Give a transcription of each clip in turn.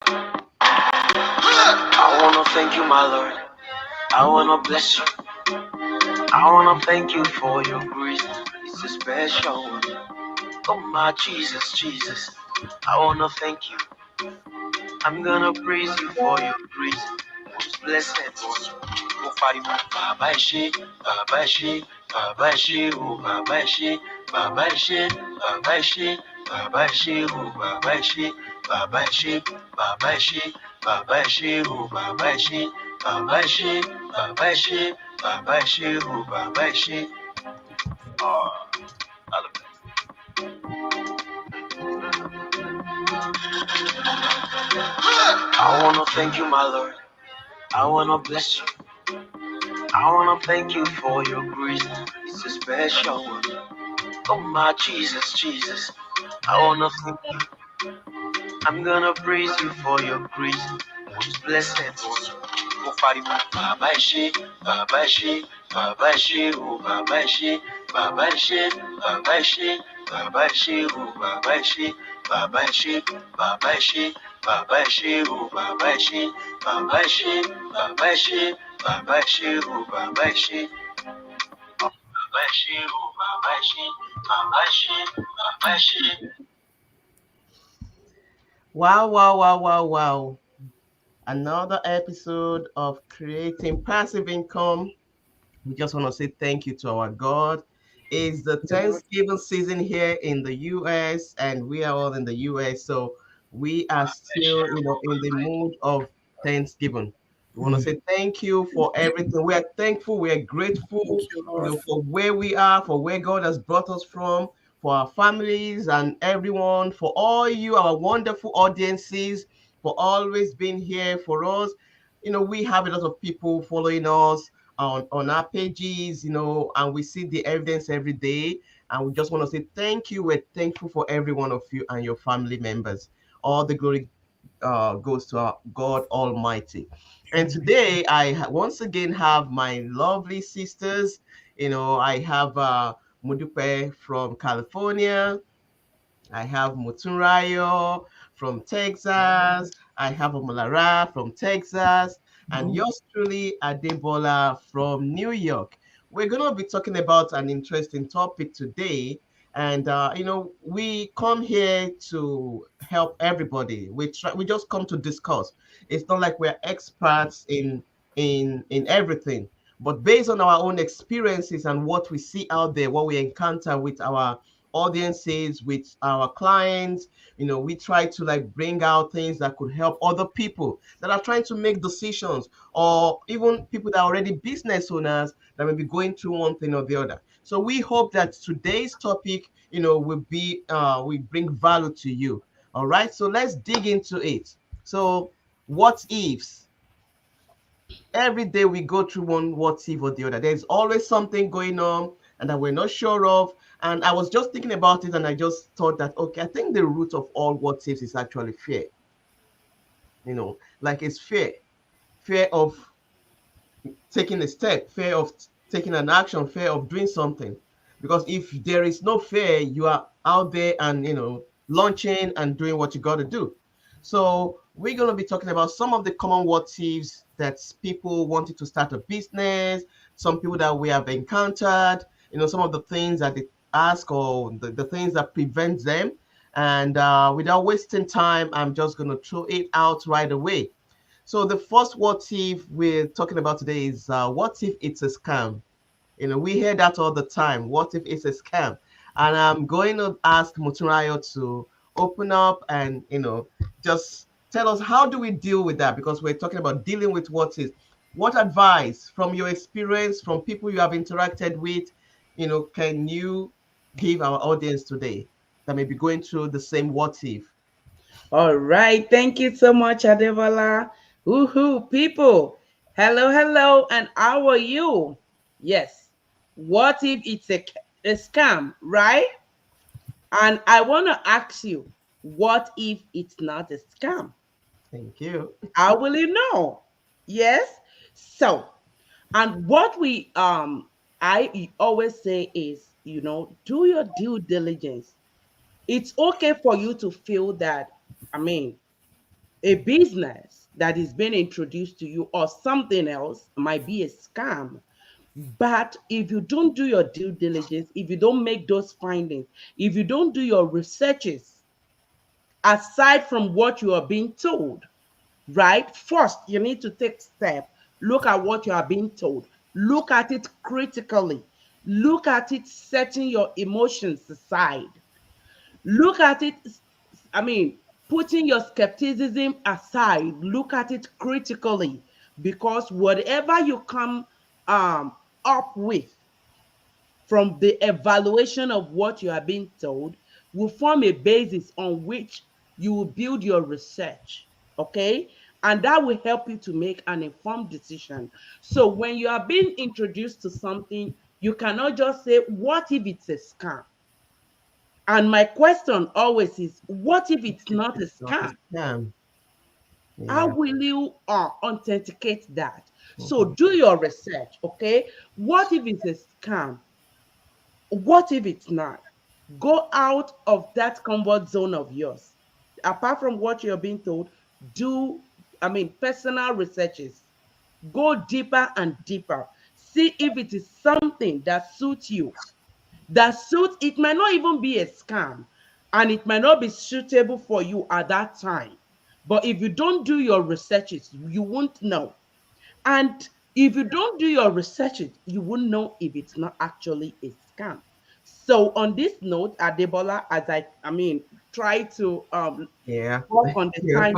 I wanna thank you, my Lord. I wanna bless you. I wanna thank you for your grace. It's a special one. Oh my Jesus, Jesus. I wanna thank you. I'm gonna praise you for your grace. Most blessed one. Mo pariwo, Bàbá ẹ ṣé, Bàbá ẹ ṣé, Bàbá ẹ ṣé o, Bàbá ẹ ṣé, Bàbá ẹ ṣé, Bàbá ẹ ṣé, Bàbá ẹ ṣé o, Bàbá ẹ ṣé, Bàbá ẹ ṣé, Bàbá ẹ ṣé, Bàbá ẹ ṣé o, Bàbá ẹ ṣé, Bàbá ẹ ṣé, Bàbá ẹ ṣé, Bàbá ẹ ṣé o, Bàbá ẹ ṣé. I wanna thank you, my Lord. I wanna bless you. I wanna thank you for your grace. It's a special one. Oh my Jesus, Jesus. I wanna thank you. I'm gonna praise you for your grace. Most blessed one. Mo pariwo, Bàbá ẹ ṣé, Bàbá ẹ ṣé, Bàbá ẹ ṣé o, Bàbá ẹ ṣé, Bàbá ẹ ṣé, Bàbá ẹ ṣé, Bàbá ẹ ṣé o, Bàbá ẹ ṣé, Bàbá ẹ ṣé, Bàbá ẹ ṣé, Bàbá ẹ ṣé o, Bàbá ẹ ṣé, Bàbá ẹ ṣé, Bàbá ẹ ṣé, Bàbá ẹ ṣé o, Bàbá ẹ ṣé. Bàbá ẹ ṣé o, Bàbá ẹ ṣé, Bàbá ẹ ṣé, Bàbá ẹ ṣé. Wow, wow, wow, wow, wow. Another episode of Creating Passive Income. We just want to say thank you to our God. It's the Thanksgiving season here in the US, and we are all in the US. So we are still, in the mood of Thanksgiving. We want to say thank you for everything. We are thankful, we are grateful, for where we are, for where God has brought us from, for our families and everyone, for all you, our wonderful audiences, for always being here for us. We have a lot of people following us on our pages, and we see the evidence every day. And we just want to say thank you. We're thankful for every one of you and your family members. All the glory goes to our God Almighty. And today, once again have my lovely sisters. I have Mudupe from California. I have Mutunrayo from Texas. I have Omolara from Texas. And yours truly, Adebola from New York. We're going to be talking about an interesting topic today. And, we come here to help everybody. We just come to discuss. It's not like we're experts in everything. But based on our own experiences and what we see out there, what we encounter with our audiences, with our clients, we try to like bring out things that could help other people that are trying to make decisions, or even people that are already business owners that may be going through one thing or the other. So we hope that today's topic, will be we bring value to you. All right, so let's dig into it. So what ifs? Every day we go through one what if or the other. There's always something going on and that we're not sure of. And I was just thinking about it, and I just thought that, okay, I think the root of all what ifs is actually fear. Like it's fear of taking a step, fear of taking an action, fear of doing something. Because if there is no fear, you are out there and, launching and doing what you got to do. So we're going to be talking about some of the common what ifs that people wanted to start a business, some people that we have encountered, some of the things that they ask, or the things that prevent them. And without wasting time, I'm just going to throw it out right away. So the first what if we're talking about today is what if it's a scam? We hear that all the time. What if it's a scam? And I'm going to ask Muturayo to open up and just tell us, how do we deal with that? Because we're talking about dealing with what is. What advice from your experience, from people you have interacted with, can you give our audience today that may be going through the same what if? All right. Thank you so much, Adevala. Woohoo, people. Hello, hello. And how are you? Yes. What if it's a scam, right? And I want to ask you, what if it's not a scam? Thank you. How will you know? Yes. So, and what I always say is, do your due diligence. It's okay for you to feel that, I mean, A business that is being introduced to you or something else might be a scam. But if you don't do your due diligence, if you don't make those findings, if you don't do your researches, aside from what you are being told, right? First, you need to take step. Look at what you are being told. Look at it critically. Look at it setting your emotions aside. Look at it, I mean, putting your skepticism aside. Look at it critically, because whatever you come up with from the evaluation of what you are being told will form a basis on which you will build your research. Okay. And that will help you to make an informed decision. So when you are being introduced to something, you cannot just say, what if it's a scam? And my question always is, what if it's not a It's not a scam? scam. How Yeah. will you authenticate that? So Mhm. do your research, okay? What if it's a scam? What if it's not? Go out of that comfort zone of yours. Apart from what you're being told, do, I mean, personal researches. Go deeper and deeper. See if it is something that suits you. That suits, it might not even be a scam, and it might not be suitable for you at that time. But if you don't do your researches, you won't know. And if you don't do your researches, you won't know if it's not actually a scam. So on this note, Adebola, as I mean, try to Yeah. work on the Yeah. time,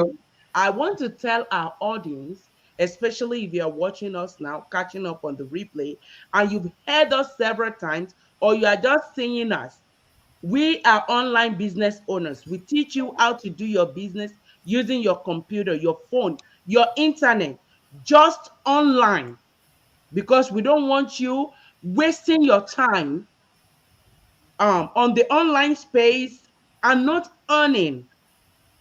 I want to tell our audience, especially if you're watching us now, catching up on the replay, and you've heard us several times, or you are just seeing us. We are online business owners. We teach you how to do your business using your computer, your phone, your internet, just online, because we don't want you wasting your time on the online space and not earning.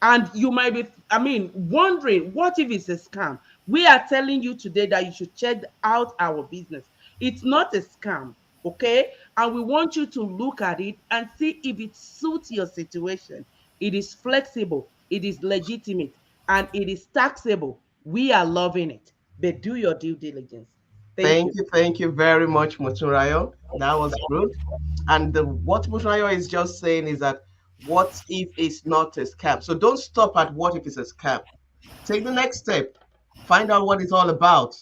And you might be, I mean, wondering, what if it's a scam? We are telling you today that you should check out our business. It's not a scam, okay? And we want you to look at it and see if it suits your situation. It is flexible, it is legitimate, and it is taxable. We are loving it. But do your due diligence. Thank you. Thank you very much, Muturayo. That was good. And what Muturayo is just saying is that what if it's not a scam? So don't stop at what if it's a scam. Take the next step, find out what it's all about,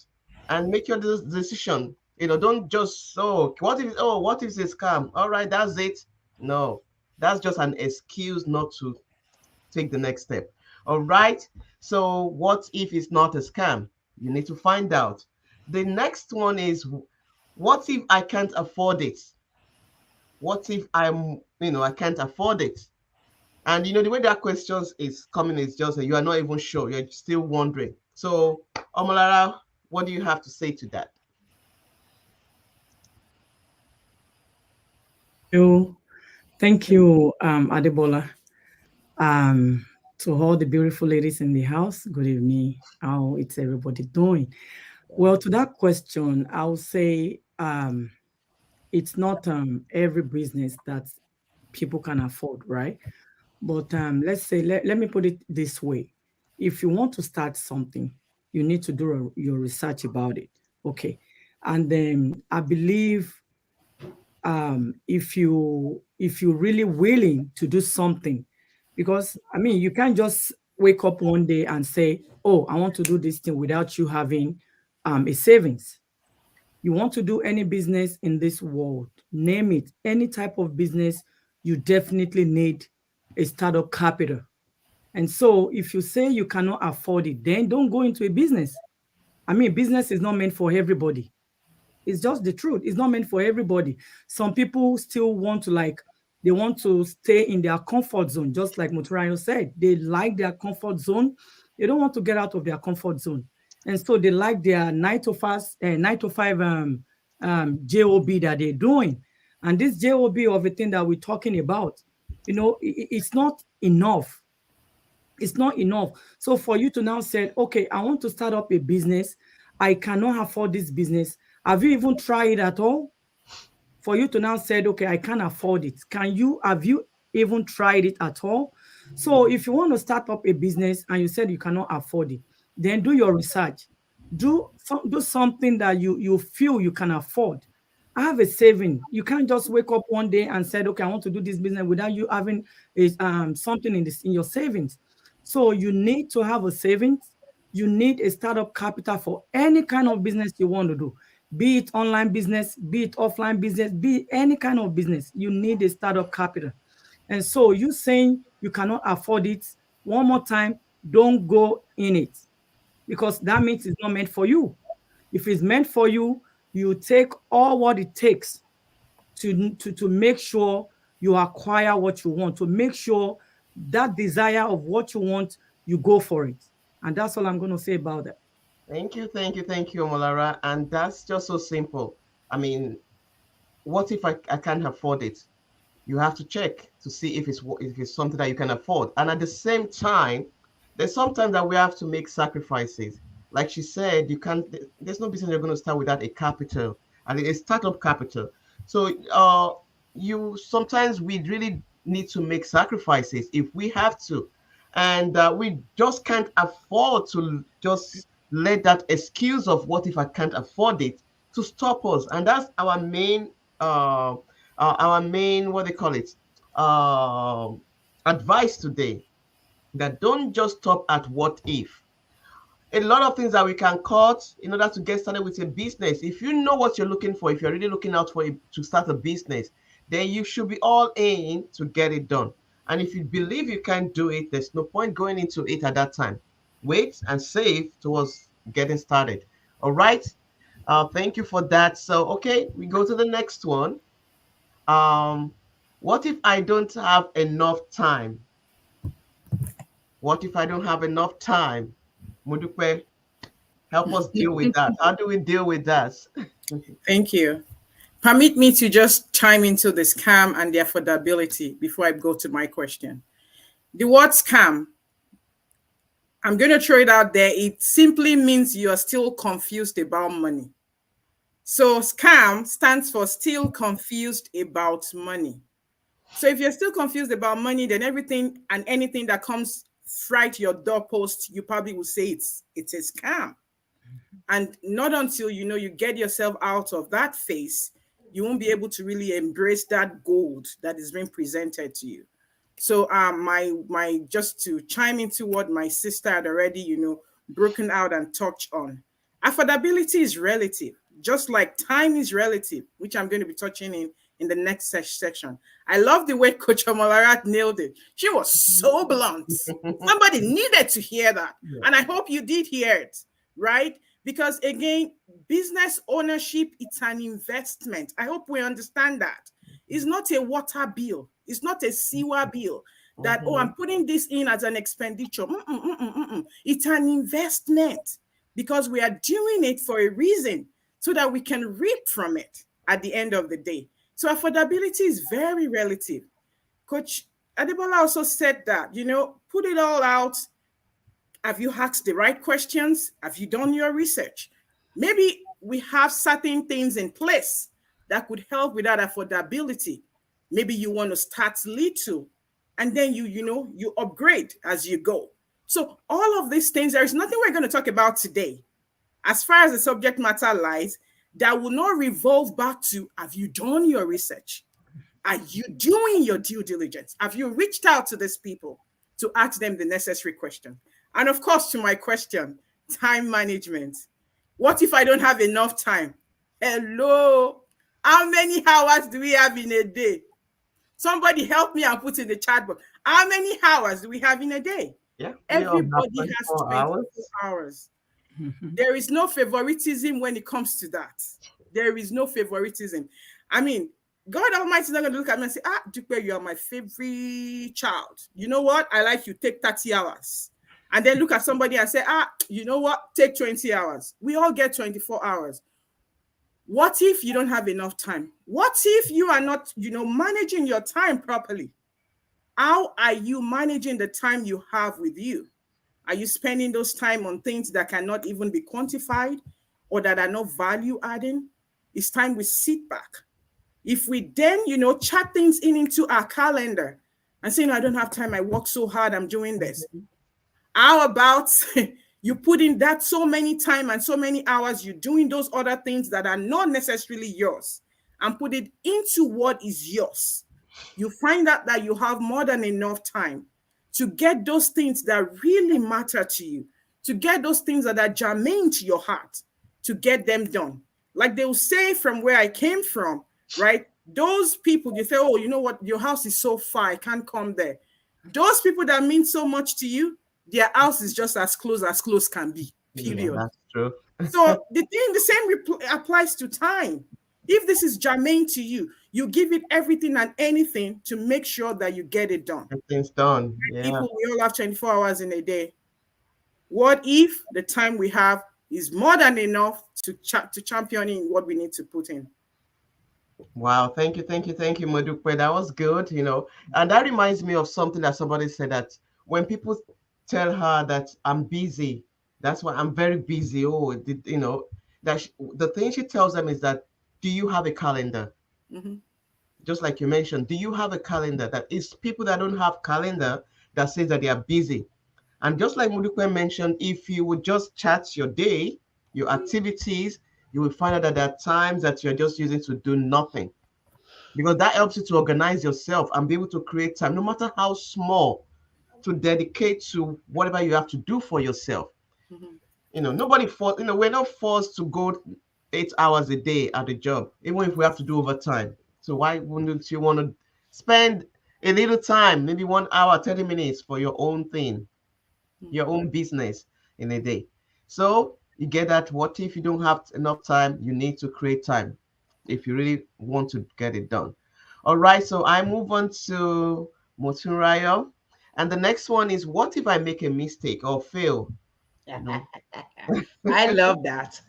and make your decision. Don't just what if it's a scam? All right, that's it. No, that's just an excuse not to take the next step. All right. So what if it's not a scam? You need to find out. The next one is, what if I can't afford it? What if I can't afford it? And the way that questions is coming is just that you are not even sure. You're still wondering. So, Omolara, what do you have to say to that? You, thank you, Adebola. Um, to all the beautiful ladies in the house, good evening. How it's everybody doing? Well, to that question, I'll say it's not every business that people can afford, right? But let's say, let me put it this way. If you want to start something, you need to do your research about it. Okay. And then I believe if you're really willing to do something, because I mean you can't just wake up one day and say, oh, I want to do this thing without you having a savings. You want to do any business in this world, name it, any type of business, you definitely need a startup capital. And so if you say you cannot afford it, then don't go into a business. I mean, business is not meant for everybody. It's just the truth. It's not meant for everybody. Some people still want to they want to stay in their comfort zone, just like Muturayo said. They like their comfort zone. They don't want to get out of their comfort zone. And so they like their 9 to 5 job that they're doing. And this job of a thing that we're talking about, it's not enough. It's not enough. So for you to now say, okay, I want to start up a business, I cannot afford this business. Have you even tried it at all? For you to now say, okay, I can't afford it. Have you even tried it at all? So if you want to start up a business and you said you cannot afford it, then do your research. Do something that you feel you can afford. Have a saving. You can't just wake up one day and said, okay, I want to do this business without you having something in your savings. So you need to have a savings. You need a startup capital for any kind of business you want to do, be it online business, be it offline business, be it any kind of business. You need a startup capital. And so you saying you cannot afford it, one more time, don't go in it, because that means it's not meant for you. If it's meant for you, you take all what it takes to make sure you acquire what you want, to make sure that desire of what you want, you go for it. And that's all I'm going to say about that. Thank you, Omolara. And that's just so simple. I mean, what if I can't afford it? You have to check to see if it's something that you can afford. And at the same time, there's sometimes that we have to make sacrifices. Like she said, you can't. There's no business you're going to start without a capital and a startup capital. So you sometimes we really need to make sacrifices if we have to, and we just can't afford to just let that excuse of what if I can't afford it to stop us. And that's our main what they call it advice today, that don't just stop at what if. A lot of things that we can cut in order to get started with a business. If you know what you're looking for, if you're really looking out to start a business, then you should be all in to get it done. And if you believe you can't do it, there's no point going into it at that time. Wait and save towards getting started. All right. Thank you for that. So, okay, we go to the next one. What if I don't have enough time? What if I don't have enough time? Modupe, help us deal with that. How do we deal with that? Thank you. Permit me to just chime into the scam and the affordability before I go to my question. The word scam, I'm going to throw it out there. It simply means you are still confused about money. So scam stands for still confused about money. So if you're still confused about money, then everything and anything that comes right your doorpost, you probably will say it's a scam. And not until you get yourself out of that phase, you won't be able to really embrace that gold that is being presented to you. So my just to chime into what my sister had already broken out and touched on, affordability is relative, just like time is relative, which I'm going to be touching in the next section. I love the way Coach Omalarat nailed it. She was so blunt. Somebody needed to hear that. Yeah. And I hope you did hear it, right? Because again, business ownership, it's an investment. I hope we understand that. It's not a water bill. It's not a sewer bill that, I'm putting this in as an expenditure. It's an investment because we are doing it for a reason so that we can reap from it at the end of the day. So affordability is very relative. Coach Adebola also said that, put it all out. Have you asked the right questions? Have you done your research? Maybe we have certain things in place that could help with that affordability. Maybe you want to start little and then you upgrade as you go. So all of these things, there is nothing we're going to talk about today, as far as the subject matter lies, that will not revolve back to, have you done your research? Are you doing your due diligence? Have you reached out to these people to ask them the necessary question? And of course, to my question, time management. What if I don't have enough time? Hello? How many hours do we have in a day? Somebody help me and put in the chat box. How many hours do we have in a day? Yeah, everybody has 24 hours. There is no favoritism when it comes to that. There is no favoritism. I mean, God Almighty is not going to look at me and say, Dupe, you are my favorite child. You know what? I like you. Take 30 hours. And then look at somebody and say, you know what? Take 20 hours. We all get 24 hours. What if you don't have enough time? What if you are not, managing your time properly? How are you managing the time you have with you? Are you spending those time on things that cannot even be quantified or that are not value adding? It's time we sit back. If we then, chat things into our calendar and saying, I don't have time, I work so hard, I'm doing this. How about you put in that so many time and so many hours, you're doing those other things that are not necessarily yours, and put it into what is yours. You find out that you have more than enough time to get those things that really matter to you, to get those things that are germane to your heart, to get them done. Like they will say from where I came from, right? Those people, you say, oh, you know what? Your house is so far, I can't come there. Those people that mean so much to you, their house is just as close can be, period. Yeah, that's true. So the same applies to time. If this is germane to you, you give it everything and anything to make sure that you get it done. Everything's done. Yeah. People, we all have 24 hours in a day. What if the time we have is more than enough to championing what we need to put in? Wow, thank you, Modupe. That was good, And that reminds me of something that somebody said, that when people tell her that I'm busy, that's why I'm very busy. Oh, the thing she tells them is that, do you have a calendar? Mm-hmm. Just like you mentioned, do you have a calendar? That is people that don't have calendar that says that they are busy. And just like Modupe mentioned, if you would just chart your day, your activities, you will find out that there are times that you're just using to do nothing, because that helps you to organize yourself and be able to create time, no matter how small, to dedicate to whatever you have to do for yourself. Mm-hmm. Nobody forced, we're not forced to go 8 hours a day at the job, even if we have to do overtime. So why wouldn't you want to spend a little time, maybe 1 hour, 30 minutes for your own thing, your own business in a day? So you get that. What if you don't have enough time? You need to create time if you really want to get it done. All right, so I move on to Motunrayo. And the next one is, what if I make a mistake or fail? I love that.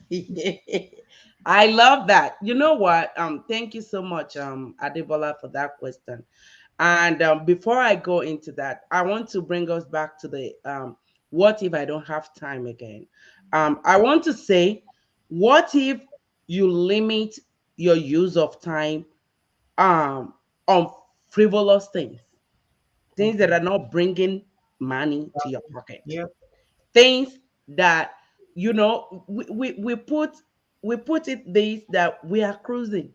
I love that. You know what? Thank you so much, Adebola, for that question. And before I go into that, I want to bring us back to the what if I don't have time again? I want to say, what if you limit your use of time on frivolous things that are not bringing money to your pocket, Yeah. things that we put it this, that we are cruising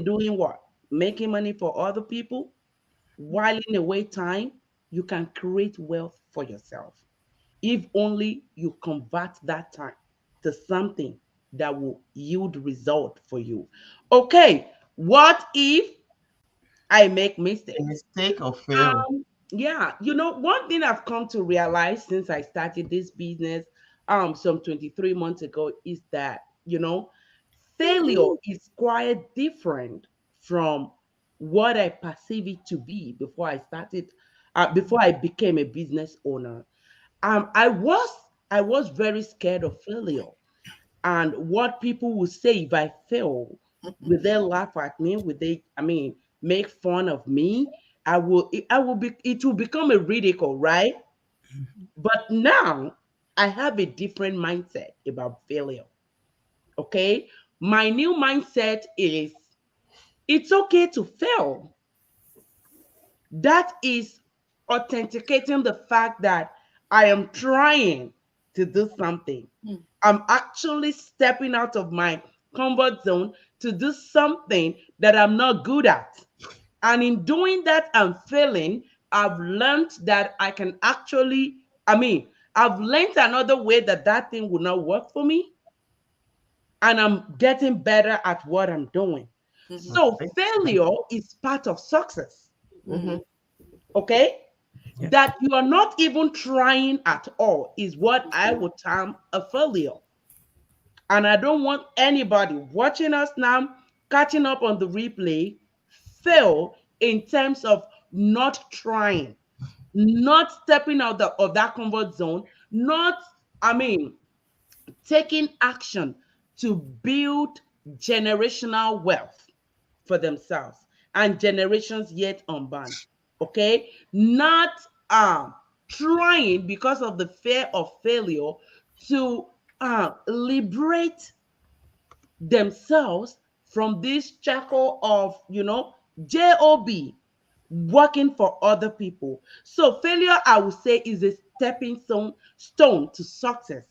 doing what? Making money for other people, whiling away time. You can create wealth for yourself if only you convert that time to something that will yield result for you. Okay, what if I make A mistakes? mistake or fail? Yeah, one thing I've come to realize since I started this business some 23 months ago is that, failure is quite different from what I perceive it to be before I became a business owner. I was very scared of failure and what people will say if I fail. Will they laugh at me? Will they, make fun of me? It will become a ridicule, right? But now I have a different mindset about failure. Okay. My new mindset is, it's okay to fail. That is authenticating the fact that I am trying to do something. I'm actually stepping out of my comfort zone to do something that I'm not good at. And in doing that and failing, I've learned that I can actually, I've learned another way that thing will not work for me. And I'm getting better at what I'm doing. So Okay. failure is part of success. Mhm. Okay? Yeah. That you are not even trying at all is what I would term a failure. And I don't want anybody watching us now, catching up on the replay, fail in terms of not trying, not stepping out of that comfort zone, not, taking action to build generational wealth for themselves and generations yet unborn. Okay, not trying because of the fear of failure to liberate themselves from this shackle of job, working for other people. So failure, I would say, is a stepping stone to success.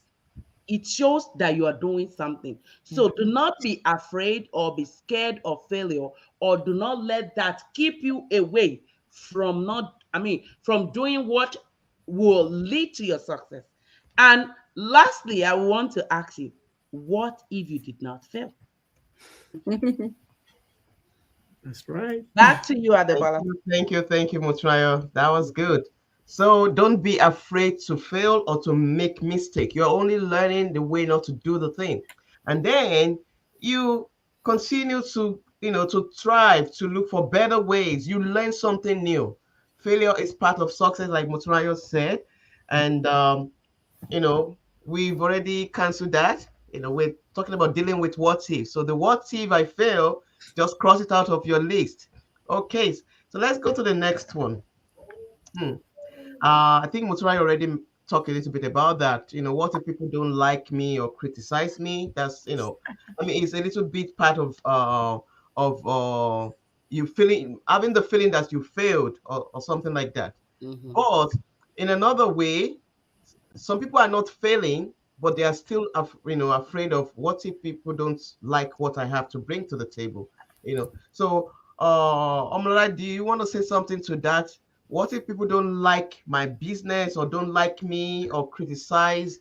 It shows that you are doing something. So do not be afraid or be scared of failure, or do not let that keep you away from from doing what will lead to your success. And lastly, I want to ask you, what if you did not fail? That's right. Back to you, Adebayo. Thank you, Motrayo. That was good. So don't be afraid to fail or to make mistake. You're only learning the way not to do the thing. And then you continue to, to thrive, to look for better ways. You learn something new. Failure is part of success, like Motrayo said. And, you know, we've already canceled that. We're talking about dealing with what if. So the what if I fail, just cross it out of your list. Okay, so let's go to the next one. I think Mutsurai already talked a little bit about that. What if people don't like me or criticize me? That's, it's a little bit part of you having the feeling that you failed or something like that. But in another way, some people are not failing, but they are still, afraid of what if people don't like what I have to bring to the table. So, Omala, do you want to say something to that? What if people don't like my business or don't like me or criticize,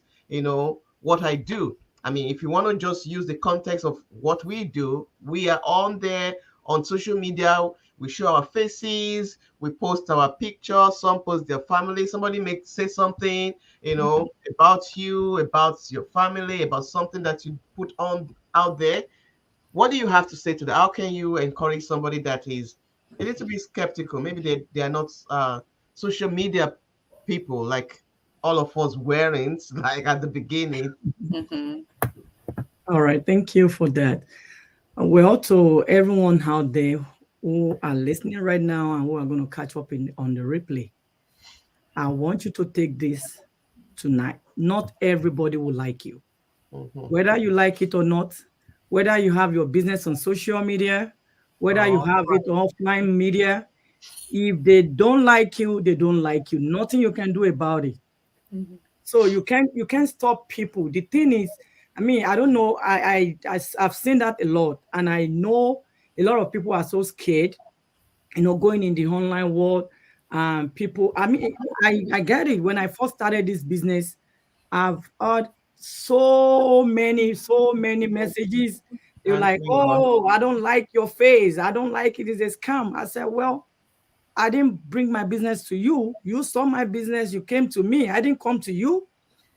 what I do? I mean, if you want to just use the context of what we do, we are on there on social media. We show our faces, we post our pictures, some post their family, somebody may say something, about you, about your family, about something that you put on out there. What do you have to say to that? How can you encourage somebody that is a little bit skeptical? Maybe they are not social media people like all of us weren't, like at the beginning. All right, thank you for that. Well, to everyone out there who are listening right now and who are going to catch up on the replay, I want you to take this tonight. Not everybody will like you. Whether you like it or not, whether you have your business on social media, whether you have it offline media, if they don't like you, they don't like you. Nothing you can do about it. So you can't stop people. The thing is, I don't know. I've seen that a lot, and I know a lot of people are so scared, going in the online world. People, I get it. When I first started this business, I've heard so many messages. They're like, "Oh, I don't like your face. I don't like it. It's a scam." I said, "Well, I didn't bring my business to you. You saw my business. You came to me. I didn't come to you.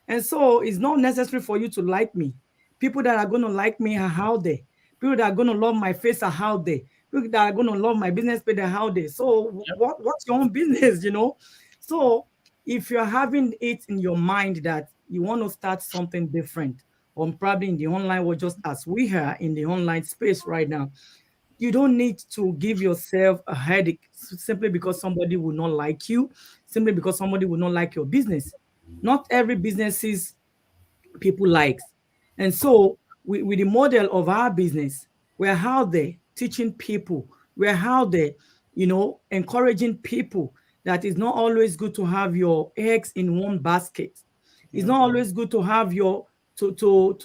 And so it's not necessary for you to like me. People that are going to like me are out there. People that are going to love my face are out there. People that are going to love my business page are out there. So what's your own business, So if you're having it in your mind that you want to start something different, or probably in the online world, just as we are in the online space right now, you don't need to give yourself a headache simply because somebody will not like you, simply because somebody will not like your business. Not every businesses people likes. And so with the model of our business, we're out there teaching people, we're out there, encouraging people that it's not always good to have your eggs in one basket. It's not always good to have to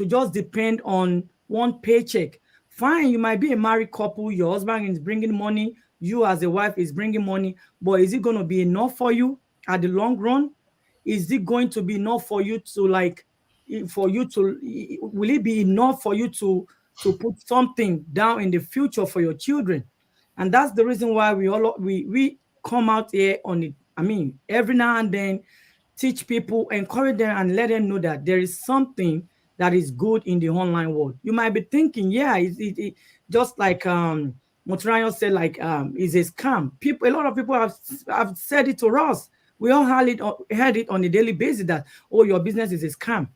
just depend on one paycheck. Fine, you might be a married couple, your husband is bringing money, you as a wife is bringing money, but is it going to be enough for you at the long run? Is it going to be enough for you to will it be enough for you to put something down in the future for your children? And that's the reason why we come out here on it. Every now and then, teach people, encourage them, and let them know that there is something that is good in the online world. You might be thinking, yeah, it just like Motrayo said, like it's a scam. A lot of people have said it to us. We all heard it on a daily basis that, oh, your business is a scam.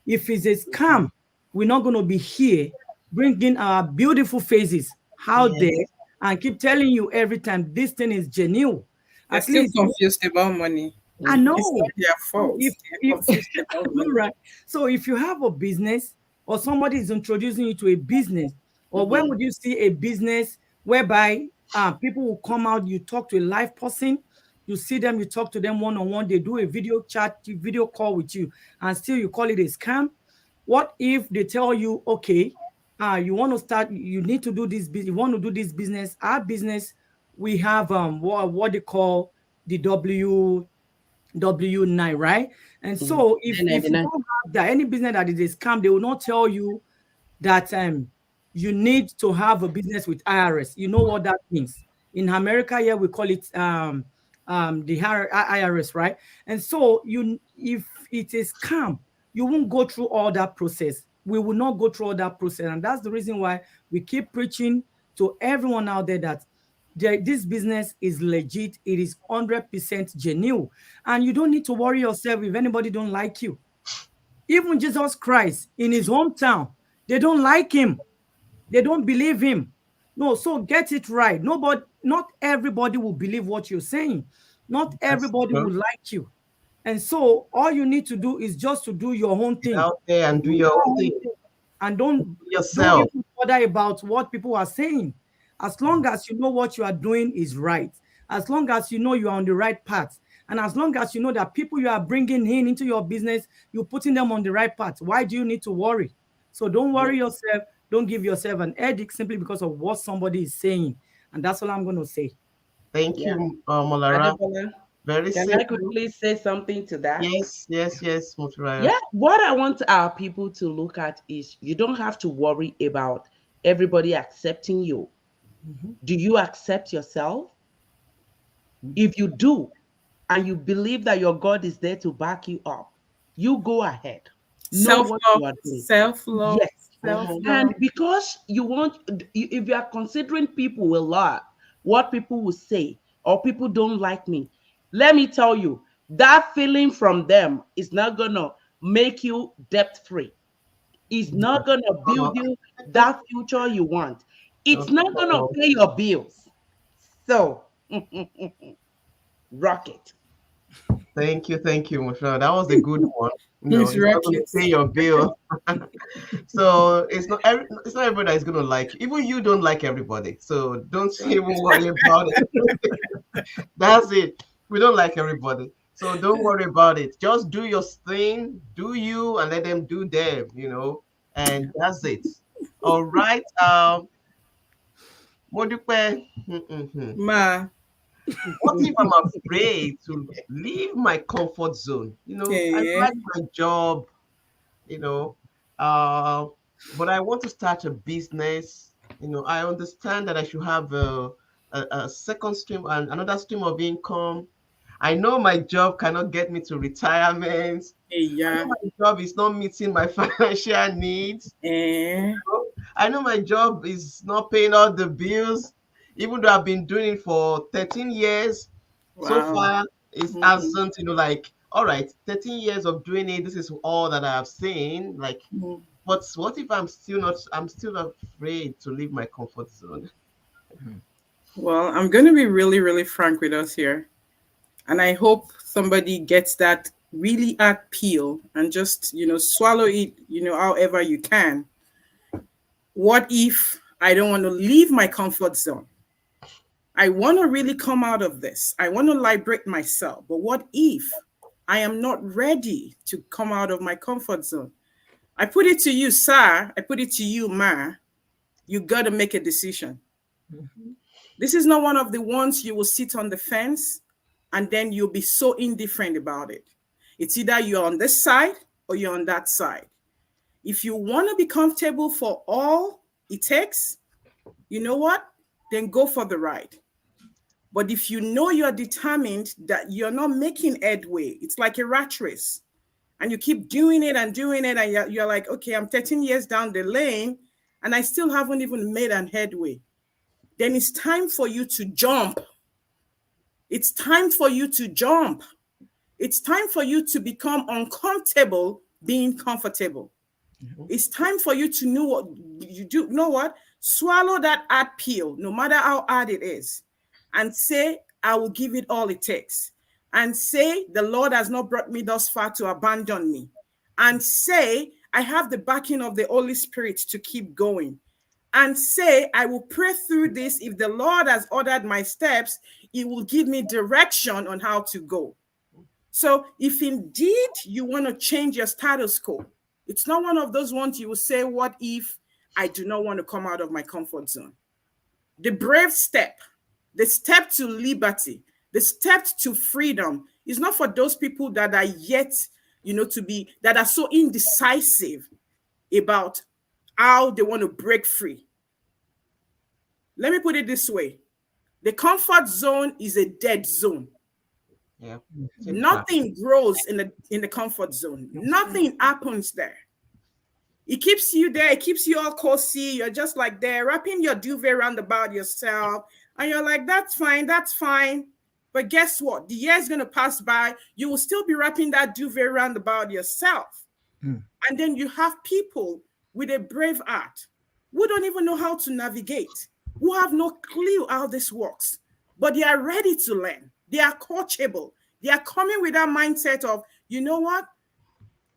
If it's a scam, we're not going to be here bringing our beautiful faces out there and keep telling you every time this thing is genuine. They're still confused about money. I know. It's not their fault. Right. So if you have a business or somebody is introducing you to a business, or when would you see a business whereby People will come out, you talk to a live person, you see them, you talk to them one-on-one, they do a video chat, video call with you, and still you call it a scam. What if they tell you, okay, you want to start, you need to do this business, you want to do this business, our business, we have what they call the W9, right? And so if you don't have that, any business that is a scam, they will not tell you that you need to have a business with IRS. You know what that means. In America, here we call it the IRS, right? And so if it is scam, you won't go through all that process. We will not go through all that process. And that's the reason why we keep preaching to everyone out there that this business is legit. It is 100% genuine. And you don't need to worry yourself if anybody don't like you. Even Jesus Christ in his hometown, they don't like him. They don't believe him. No, so get it right. Not everybody will believe what you're saying. Not everybody will like you. And so all you need to do is just to do your own thing. Get out there and do your own thing. And don't yourself. Don't bother about what people are saying. As long as you know what you are doing is right. As long as you know you are on the right path. And as long as you know that people you are bringing in into your business, you're putting them on the right path. Why do you need to worry? So don't worry yourself. Don't give yourself an headache simply because of what somebody is saying. And that's all I'm going to say. Thank you, Molara. Very Can simple. I quickly say something to that? Yes, Molara. Yeah, what I want our people to look at is you don't have to worry about everybody accepting you. Do you accept yourself? If you do, and you believe that your God is there to back you up, you go ahead. Self-love. Self-love. Yes. And because you want, if you are considering people a lot, what people will say, or people don't like me, let me tell you, that feeling from them is not gonna make you debt-free. It's not gonna build you that future you want. It's not gonna pay your bills. So, rock it. Thank you, Molara. That was a good one. It's not going to pay your bill. So it's not everybody that is going to like you. Even you don't like everybody. So don't even worry about it. That's it. We don't like everybody. So don't worry about it. Just do your thing, do you, and let them do them, and that's it. All right. Modupe. Ma. What if I'm afraid to leave my comfort zone? I like my job, but I want to start a business. I understand that I should have a second stream and another stream of income. I know my job cannot get me to retirement. Yeah. My job is not meeting my financial needs. I know my job is not paying all the bills. Even though I've been doing it for 13 years, so far it hasn't, all right, 13 years of doing it, this is all that I have seen. But what if I'm still afraid to leave my comfort zone? Well, I'm going to be really, really frank with us here. And I hope somebody gets that really at peel and just, swallow it, however you can. What if I don't want to leave my comfort zone? I want to really come out of this. I want to liberate myself. But what if I am not ready to come out of my comfort zone? I put it to you, sir. I put it to you, ma. You got to make a decision. This is not one of the ones you will sit on the fence and then you'll be so indifferent about it. It's either you're on this side or you're on that side. If you want to be comfortable for all it takes, you know what? Then go for the ride. But if you know you're determined that you're not making headway, it's like a rat race, and you keep doing it, and you're like, okay, I'm 13 years down the lane, and I still haven't even made an headway, then it's time for you to jump. It's time for you to jump. It's time for you to become uncomfortable being comfortable. It's time for you to know what you do. Know what? Swallow that hard pill, no matter how hard it is, and say, I will give it all it takes. And say, the Lord has not brought me thus far to abandon me. And say, I have the backing of the Holy Spirit to keep going. and say, I will pray through this. If the Lord has ordered my steps, He will give me direction on how to go. So if indeed you want to change your status quo, it's not one of those ones you will say, what if I do not want to come out of my comfort zone? The brave step, the step to liberty, the step to freedom is not for those people that are yet, that are so indecisive about how they want to break free. Let me put it this way. The comfort zone is a dead zone. Yeah. Nothing grows in the comfort zone. Nothing happens there. It keeps you there. It keeps you all cozy. You're just like there, wrapping your duvet around about yourself. And you're like, that's fine. That's fine. But guess what? The year is going to pass by. You will still be wrapping that duvet around about yourself. And then you have people with a brave heart who don't even know how to navigate, who have no clue how this works, but they are ready to learn. They are coachable. They are coming with that mindset of, you know what?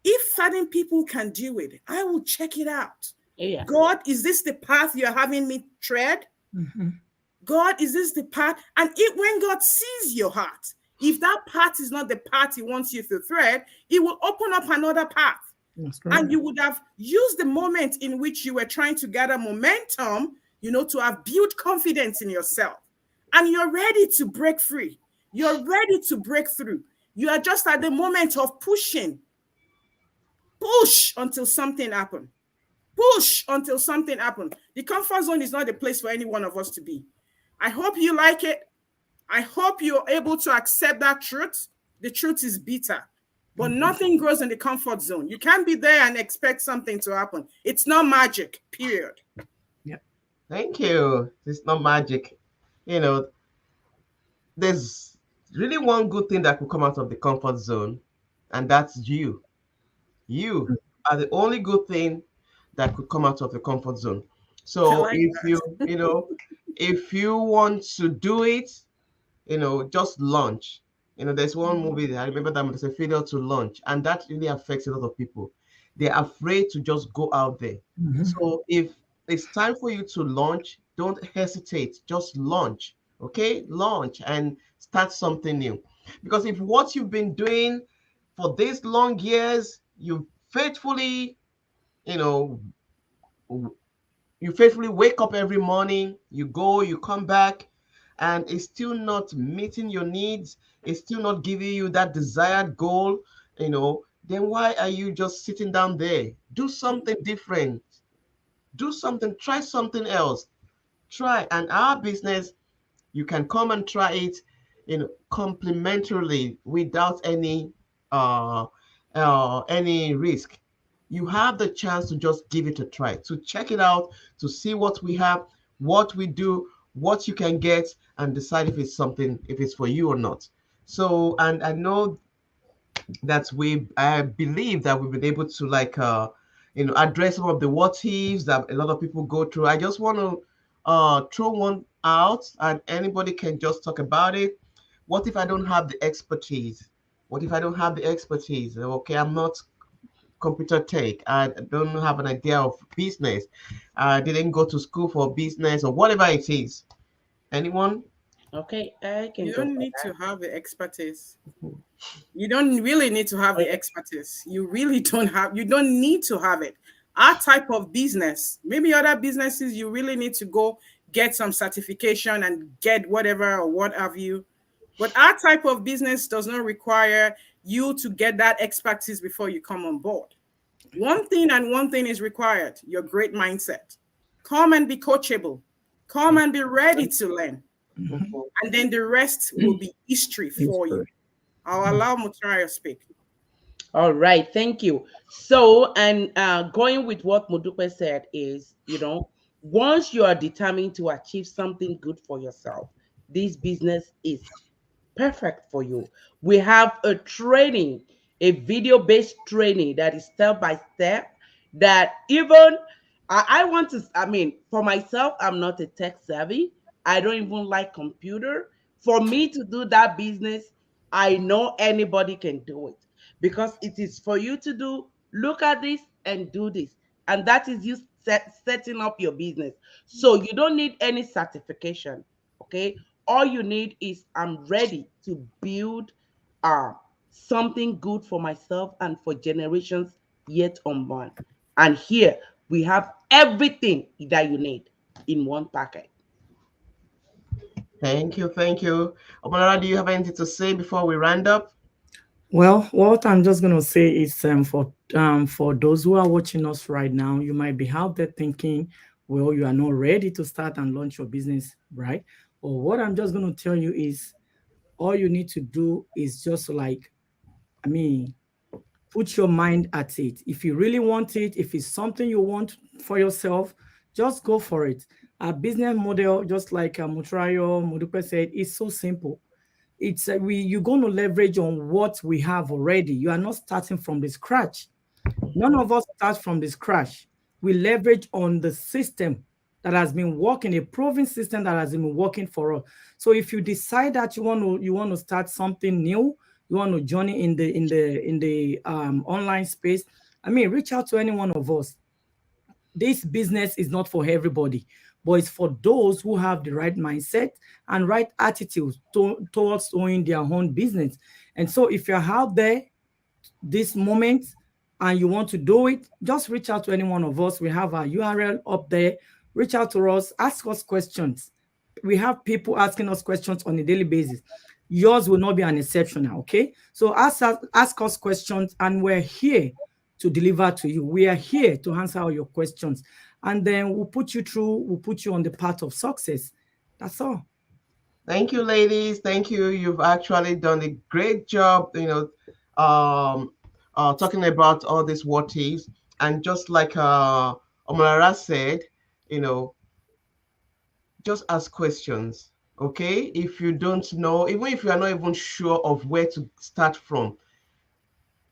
If certain people can do it, I will check it out. Yeah. God, is this the path you're having me tread? God, is this the path? And when God sees your heart, if that path is not the path He wants you to tread, He will open up another path. And you would have used the moment in which you were trying to gather momentum, to have built confidence in yourself. And you're ready to break free. You're ready to break through. You are just at the moment of pushing. Push until something happens. Push until something happens. The comfort zone is not the place for any one of us to be. I hope you like it. I hope you're able to accept that truth. The truth is bitter. But nothing grows in the comfort zone. You can't be there and expect something to happen. It's not magic, period. Yeah. Thank you. It's not magic. There's really one good thing that could come out of the comfort zone, and that's you. You are the only good thing that could come out of the comfort zone. So if you want to do it, just launch. There's one movie that I remember that was a failure to launch, and that really affects a lot of people. They're afraid to just go out there. So if it's time for you to launch, don't hesitate. Just launch. Okay? Launch and start something new. Because if what you've been doing for these long years, you faithfully wake up every morning, you go, you come back, and it's still not meeting your needs, it's still not giving you that desired goal, then why are you just sitting down there? Do something different. Do something, try something else. Try. And our business, you can come and try it, complementarily without any risk. You have the chance to just give it a try, to check it out, to see what we have, what we do, what you can get, and decide if it's for you or not. So, and I know that I believe that we've been able to address some of the what ifs that a lot of people go through. I just want to throw one out, and anybody can just talk about it. What if I don't have the expertise? What if I don't have the expertise? Okay, I'm not computer tech. I don't have an idea of business. I didn't go to school for business or whatever it is. Anyone? Okay, I can. You don't need to have the expertise. You don't really need to have the expertise. You really don't have. You don't need to have it. Our type of business, maybe other businesses, you really need to go get some certification and get whatever or what have you. But our type of business does not require you to get that expertise before you come on board. One thing is required: your great mindset. Come and be coachable. Come and be ready to learn. And then the rest will be history for you. I'll allow Mutunrayo to speak. All right, thank you. So, and going with what Modupe said is, once you are determined to achieve something good for yourself, this business is perfect for you. We have a training, a video-based training that is step by step, that even I want to, for myself, I'm not a tech savvy. I don't even like computer. For me to do that business, I know anybody can do it, because it is for you to do, look at this and do this. And that is you setting up your business. So you don't need any certification. Okay, all you need is I'm ready to build uh, something good for myself and for generations yet unborn. And here we have everything that you need in one packet. Thank you. Thank you. Omolara, do you have anything to say before we round up? Well, what I'm just gonna say is for those who are watching us right now, you might be out there thinking, well, you are not ready to start and launch your business, right? Or what I'm just gonna tell you is all you need to do is just like, I mean, put your mind at it. If you really want it, if it's something you want for yourself, just go for it. Our business model, just like Mutrayo Mudupe said, is so simple. It's you're going to leverage on what we have already. You are not starting from the scratch. None of us start from the scratch. We leverage on the system that has been working, a proven system that has been working for us. So if you decide that you want to start something new, you want to journey in the online space, I mean, reach out to any one of us. This business is not for everybody, but it's for those who have the right mindset and right attitude towards owning their own business. And so if you're out there this moment and you want to do it, just reach out to any one of us. We have our URL up there. Reach out to us, ask us questions. We have people asking us questions on a daily basis. Yours will not be an exception, okay? So ask us questions, and we're here to deliver to you. We are here to answer all your questions, and then we'll put you through, we'll put you on the path of success. That's all. Thank you, ladies. Thank you. You've actually done a great job, talking about all these what ifs. And just like Omarara said, you know, just ask questions. Okay. If you don't know, even if you are not even sure of where to start from,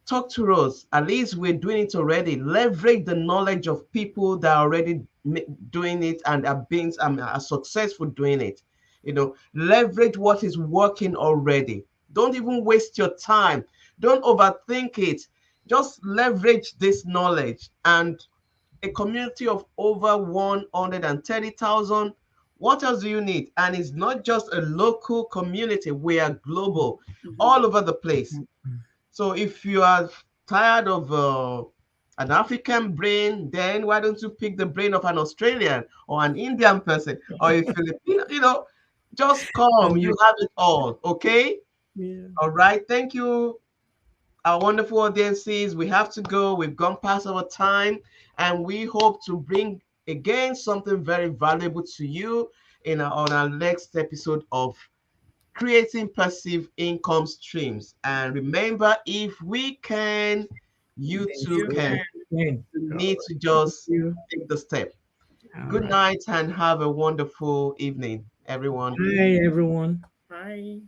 talk to us. At least we're doing it already. Leverage the knowledge of people that are already doing it and are successful doing it. Leverage what is working already. Don't even waste your time. Don't overthink it. Just leverage this knowledge. And a community of over 130,000. What else do you need? And it's not just a local community. We are global, all over the place. So if you are tired of an African brain, then why don't you pick the brain of an Australian or an Indian person or a Filipino? Just come. You have it all. Okay. Yeah. All right. Thank you, our wonderful audiences. We have to go. We've gone past our time, and we hope to bring again something very valuable to you on our next episode of Creating Passive Income Streams. And remember, if we can, you too can. You need to just take the step. Good night and have a wonderful evening, everyone. Bye, everyone. Bye.